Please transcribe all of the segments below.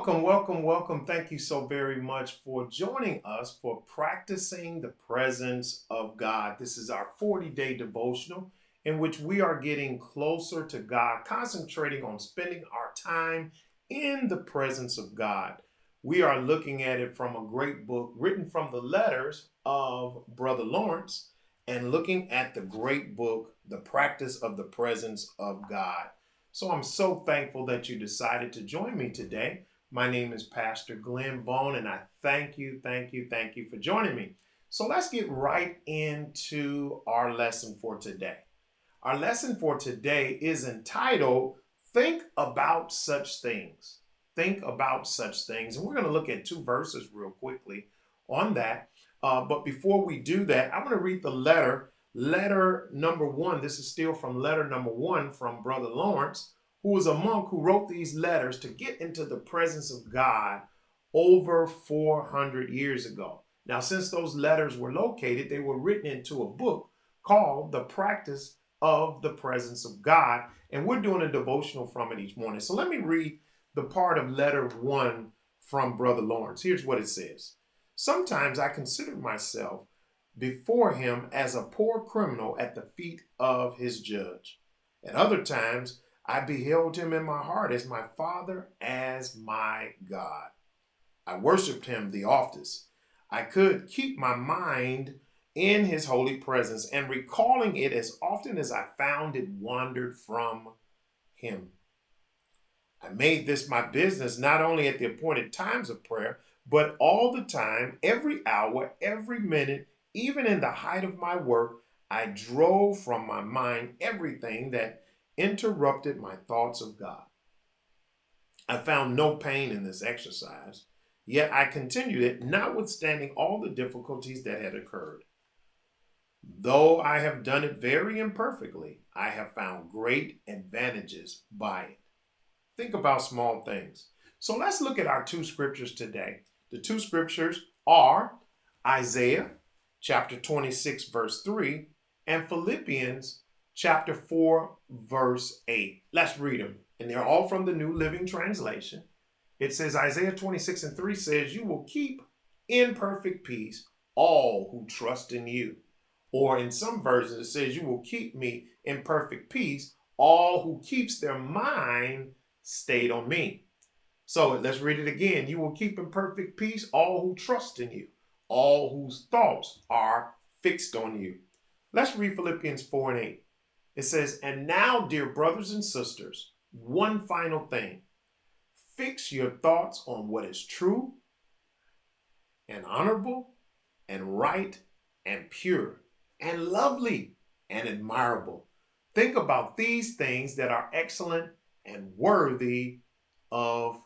Welcome, welcome, welcome. Thank you so very much for joining us for practicing the presence of God. This is our 40-day devotional in which we are getting closer to God, concentrating on spending our time in the presence of God. We are looking at it from a great book written from the letters of Brother Lawrence and looking at the great book, The Practice of the Presence of God. So I'm so thankful that you decided to join me today. My name is Pastor Glenn Bone, and I thank you for joining me. So let's get right into our lesson for today. Our lesson for today is entitled, Think About Such Things. Think About Such Things. And we're going to look at two verses real quickly on that. But before we do that, I'm going to read the letter number one. This is still from letter number one from Brother Lawrence, who was a monk who wrote these letters to get into the presence of God over 400 years ago. Now, since those letters were located, they were written into a book called The Practice of the Presence of God, and we're doing a devotional from it each morning. So let me read the part of letter one from Brother Lawrence. Here's what it says. Sometimes I consider myself before him as a poor criminal at the feet of his judge. At other times, I beheld him in my heart as my Father, as my God. I worshiped him the oftest. I could keep my mind in his holy presence and recalling it as often as I found it wandered from him. I made this my business not only at the appointed times of prayer, but all the time, every hour, every minute, even in the height of my work, I drove from my mind everything that interrupted my thoughts of God. I found no pain in this exercise, yet I continued it, notwithstanding all the difficulties that had occurred. Though I have done it very imperfectly, I have found great advantages by it. Think about small things. So let's look at our two scriptures today. The two scriptures are Isaiah chapter 26, verse 3, and Philippians chapter 4, verse 8. Let's read them. And they're all from the New Living Translation. It says, Isaiah 26 and 3 says, you will keep in perfect peace all who trust in you. Or in some versions, it says, you will keep me in perfect peace, all who keeps their mind stayed on me. So let's read it again. You will keep in perfect peace all who trust in you, all whose thoughts are fixed on you. Let's read Philippians 4 and 8. It says, and now, dear brothers and sisters, one final thing. Fix your thoughts on what is true and honorable and right and pure and lovely and admirable. Think about these things that are excellent and worthy of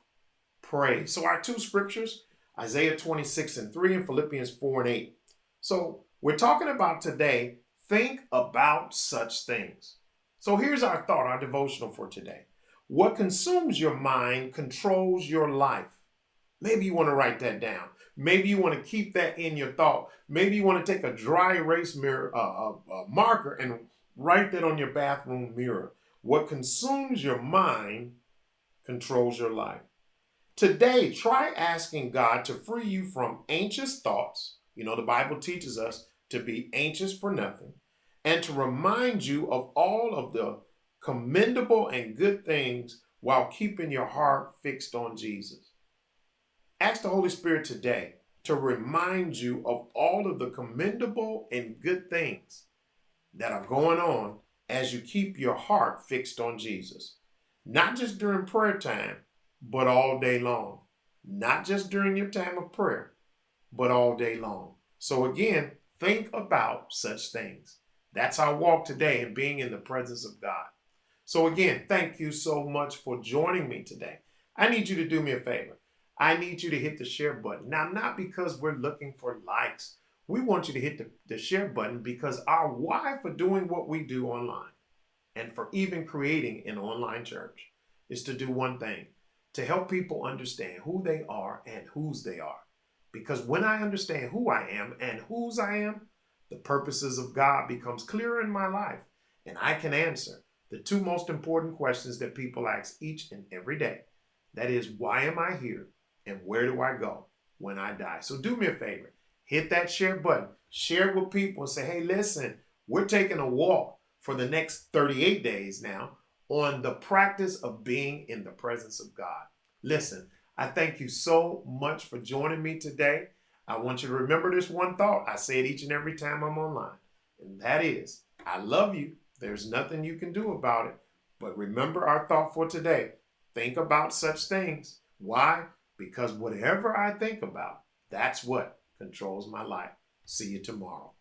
praise. So our two scriptures, Isaiah 26 and 3 and Philippians 4 and 8. So we're talking about today, think about such things. So here's our thought, our devotional for today. What consumes your mind controls your life. Maybe you want to write that down. Maybe you want to keep that in your thought. Maybe you want to take a dry erase marker and write that on your bathroom mirror. What consumes your mind controls your life. Today, try asking God to free you from anxious thoughts. You know, the Bible teaches us to be anxious for nothing, and to remind you of all of the commendable and good things while keeping your heart fixed on Jesus. Ask the Holy Spirit today to remind you of all of the commendable and good things that are going on as you keep your heart fixed on Jesus. Not just during prayer time, but all day long. Not just during your time of prayer, but all day long. So again, think about such things. That's our walk today in being in the presence of God. So again, thank you so much for joining me today. I need you to do me a favor. I need you to hit the share button. Now, not because we're looking for likes. We want you to hit the share button because our why for doing what we do online and for even creating an online church is to do one thing, to help people understand who they are and whose they are. Because when I understand who I am and whose I am, the purposes of God becomes clearer in my life, and I can answer the two most important questions that people ask each and every day. That is, why am I here and where do I go when I die? So do me a favor, hit that share button, share it with people and say, hey, listen, we're taking a walk for the next 38 days now on the practice of being in the presence of God. Listen, I thank you so much for joining me today. I want you to remember this one thought. I say it each and every time I'm online, and that is, I love you. There's nothing you can do about it. But remember our thought for today. Think about such things. Why? Because whatever I think about, that's what controls my life. See you tomorrow.